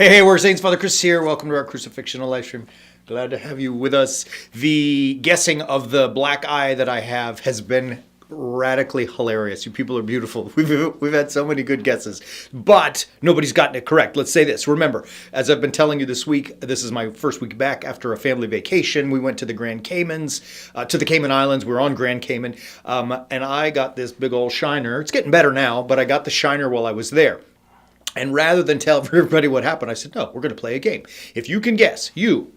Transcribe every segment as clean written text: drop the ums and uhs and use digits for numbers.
Hey, we're Saints. Father Chris here. Welcome to our Crucifixional live stream. Glad to have you with us. The guessing of the black eye that I have has been radically hilarious. You people are beautiful. We've had so many good guesses, but nobody's gotten it correct. Let's say this. Remember, as I've been telling you this week, this is my first week back after a family vacation. We went to the Grand Caymans, to the Cayman Islands. We're on Grand Cayman, and I got this big old shiner. It's getting better now, but I got the shiner while I was there. And rather than tell everybody what happened, I said, no, we're going to play a game. If you can guess, you,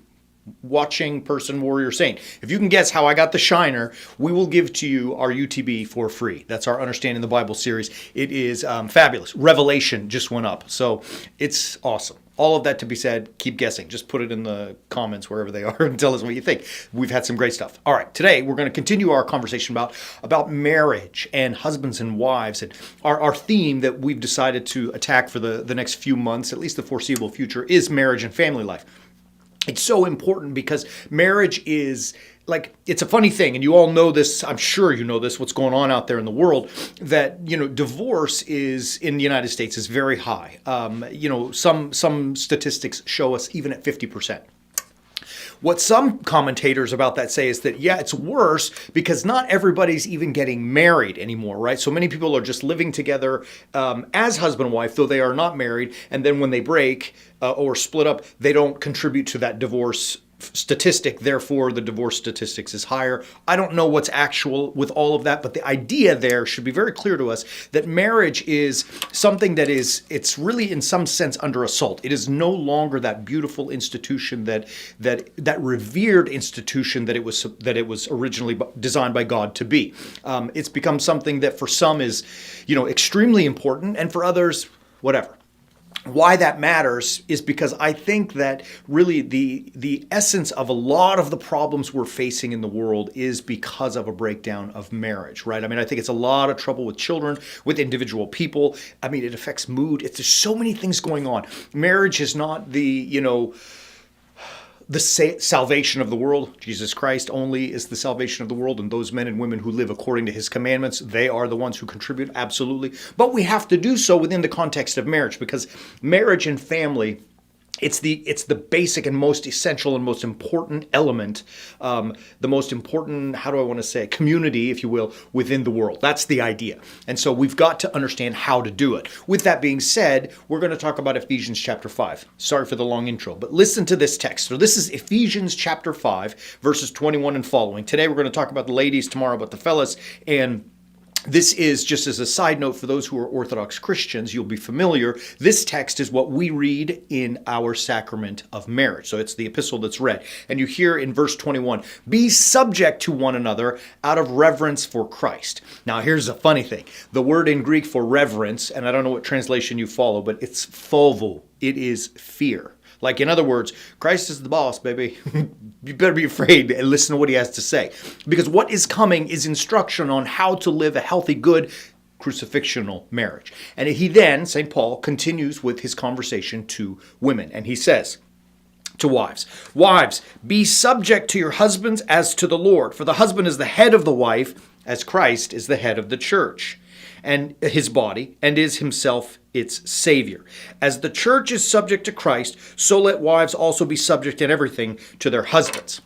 watching person, warrior, saint, if you can guess how I got the shiner, we will give to you our UTB for free. That's our Understanding the Bible series. It is fabulous. Revelation just went up. So it's awesome. All of that to be said, keep guessing. Just put it in the comments wherever they are and tell us what you think. We've had some great stuff. All right, today we're going to continue our conversation about marriage and husbands and wives. And our theme that we've decided to attack for the next few months, at least the foreseeable future, is marriage and family life. It's so important because marriage is it's a funny thing, and you all know this, I'm sure you know this, what's going on out there in the world, that, divorce is, in the United States, is very high. Some statistics show us even at 50%. What some commentators about that say is that, yeah, it's worse because not everybody's even getting married anymore, right? So many people are just living together as husband and wife, though they are not married. And then when they break or split up, they don't contribute to that divorce statistic. Therefore, the divorce statistics is higher. I don't know what's actual with all of that, but the idea there should be very clear to us that marriage is something that it's really in some sense under assault. It is no longer that beautiful institution that revered institution that it was originally designed by God to be. It's become something that for some is, extremely important, and for others, whatever. Why that matters is because I think that really the essence of a lot of the problems we're facing in the world is because of a breakdown of marriage, right? I mean, I think it's a lot of trouble with children, with individual people. I mean, it affects mood. There's so many things going on. Marriage is not the salvation of the world. Jesus Christ only is the salvation of the world, and those men and women who live according to his commandments, they are the ones who contribute, absolutely. But we have to do so within the context of marriage, because marriage and family, it's the basic and most essential and most important element, the most important, how do I want to say, community, if you will, within the world. That's the idea. And so we've got to understand how to do it. With that being said, we're going to talk about Ephesians chapter 5. Sorry for the long intro, but listen to this text. So this is Ephesians chapter 5, verses 21 and following. Today we're going to talk about the ladies, tomorrow about the fellas, and this is just as a side note for those who are Orthodox Christians, you'll be familiar. This text is what we read in our sacrament of marriage. So it's the epistle that's read. And you hear in verse 21, be subject to one another out of reverence for Christ. Now here's a funny thing. The word in Greek for reverence, and I don't know what translation you follow, but it's phovo. It is fear. Like, in other words, Christ is the boss, baby. You better be afraid and listen to what he has to say. Because what is coming is instruction on how to live a healthy, good, crucifixional marriage. And he then, St. Paul, continues with his conversation to women. And he says to wives, wives, be subject to your husbands as to the Lord. For the husband is the head of the wife, as Christ is the head of the church, and his body, and is himself its Savior. As the church is subject to Christ, so let wives also be subject in everything to their husbands.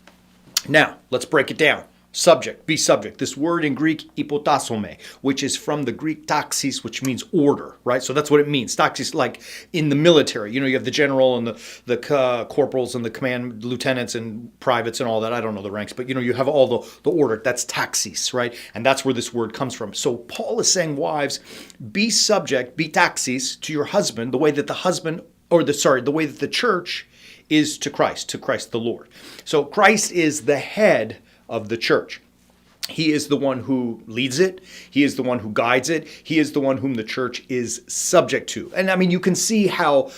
Now, let's break it down. Subject, be subject. This word in Greek, hypotasome, which is from the Greek taxis, which means order, right? So that's what it means. Taxis, like in the military, you have the general and the corporals and the command lieutenants and privates and all that. I don't know the ranks, but you have all the order. That's taxis, right? And that's where this word comes from. So Paul is saying, wives, be subject, be taxis to your husband, the way that the way that the church is to Christ the Lord. So Christ is the head of the church. He is the one who leads it. He is the one who guides it. He is the one whom the church is subject to. And I mean, you can see how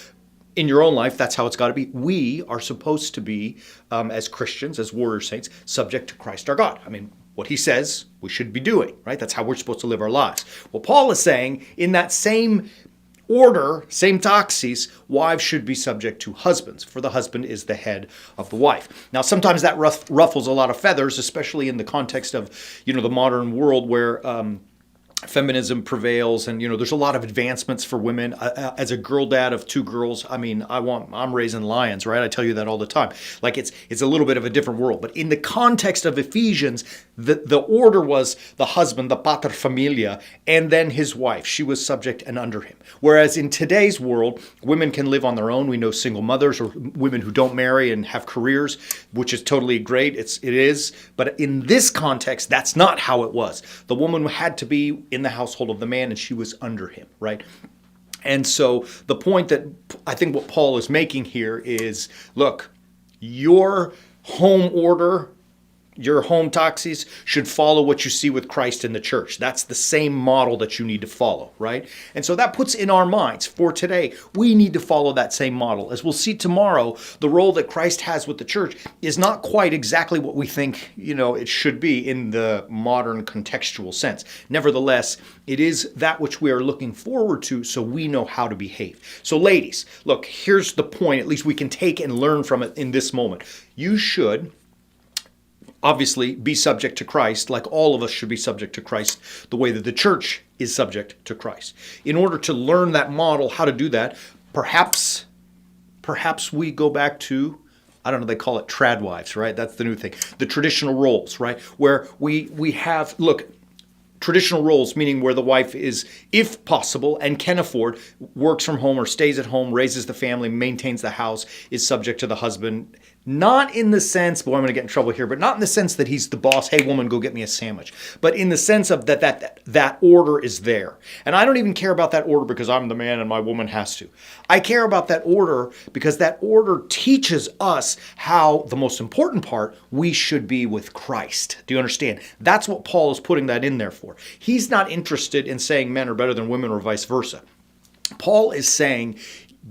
in your own life, that's how it's got to be. We are supposed to be, as Christians, as warrior saints, subject to Christ our God. I mean, what he says we should be doing, right? That's how we're supposed to live our lives. Well, Paul is saying in that same order, same taxis, wives should be subject to husbands, for the husband is the head of the wife. Now, sometimes that ruffles a lot of feathers, especially in the context of, the modern world where feminism prevails, and there's a lot of advancements for women. As a girl dad of two girls, I mean, I'm raising lions, right? I tell you that all the time. Like it's a little bit of a different world, but in the context of Ephesians, the order was the husband, the pater familia, and then his wife. She was subject and under him. Whereas in today's world, women can live on their own. We know single mothers or women who don't marry and have careers, which is totally great. It is, but in this context, that's not how it was. The woman had to be in the household of the man, and she was under him, right? And so the point that I think what Paul is making here is, look, your home order, your home taxis should follow what you see with Christ in the church. That's the same model that you need to follow, right? And so that puts in our minds for today, we need to follow that same model. As we'll see tomorrow, the role that Christ has with the church is not quite exactly what we think, it should be in the modern contextual sense. Nevertheless, it is that which we are looking forward to, so we know how to behave. So ladies, look, here's the point, at least we can take and learn from it in this moment. You should obviously be subject to Christ, like all of us should be subject to Christ, the way that the church is subject to Christ. In order to learn that model, how to do that, perhaps we go back to, I don't know, they call it trad wives, right? That's the new thing. The traditional roles, right? Where we have, look, traditional roles, meaning where the wife is, if possible and can afford, works from home or stays at home, raises the family, maintains the house, is subject to the husband. Not in the sense, boy, I'm going to get in trouble here, but not in the sense that he's the boss, hey woman, go get me a sandwich. But in the sense of that order is there. And I don't even care about that order because I'm the man and my woman has to. I care about that order because that order teaches us how, the most important part, we should be with Christ. Do you understand? That's what Paul is putting that in there for. He's not interested in saying men are better than women or vice versa. Paul is saying,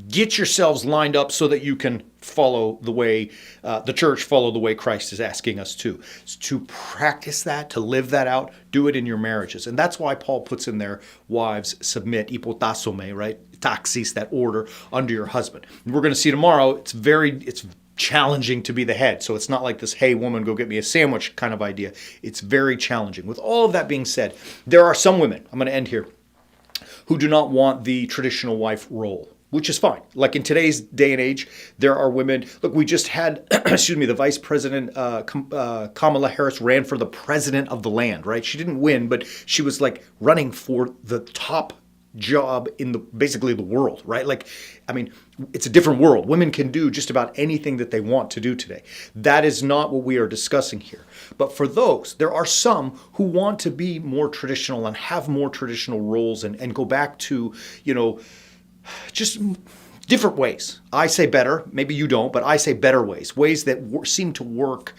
get yourselves lined up so that you can follow the way, the church follow the way Christ is asking us to practice that, to live that out, do it in your marriages. And that's why Paul puts in there, wives, submit, ipotasome, right? Taxis, that order, under your husband. And we're going to see tomorrow, it's challenging to be the head. So it's not like this, hey woman, go get me a sandwich kind of idea. It's very challenging. With all of that being said, there are some women, I'm going to end here, who do not want the traditional wife role, which is fine. Like in today's day and age, there are women. Look, we just had, the Vice President Kamala Harris ran for the president of the land, right? She didn't win, but she was like running for the top job in basically the world, right? Like, I mean, it's a different world. Women can do just about anything that they want to do today. That is not what we are discussing here. But for those, there are some who want to be more traditional and have more traditional roles and go back to, just different ways. I say better, maybe you don't, but I say better ways that seem to work,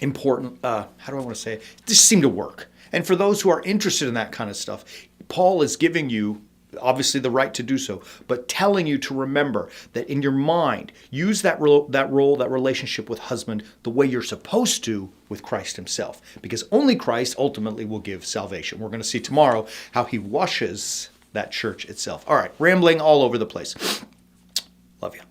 important, how do I want to say it? Just seem to work. And for those who are interested in that kind of stuff, Paul is giving you, obviously, the right to do so, but telling you to remember that in your mind, use that role, that relationship with husband the way you're supposed to with Christ himself, because only Christ ultimately will give salvation. We're going to see tomorrow how he washes that church itself. All right, rambling all over the place. Love you.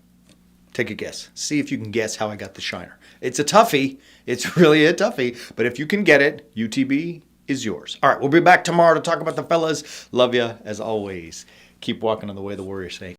Take a guess. See if you can guess how I got the shiner. It's a toughie. It's really a toughie. But if you can get it, UTB is yours. All right, we'll be back tomorrow to talk about the fellas. Love you as always. Keep walking on the way of the warrior snake.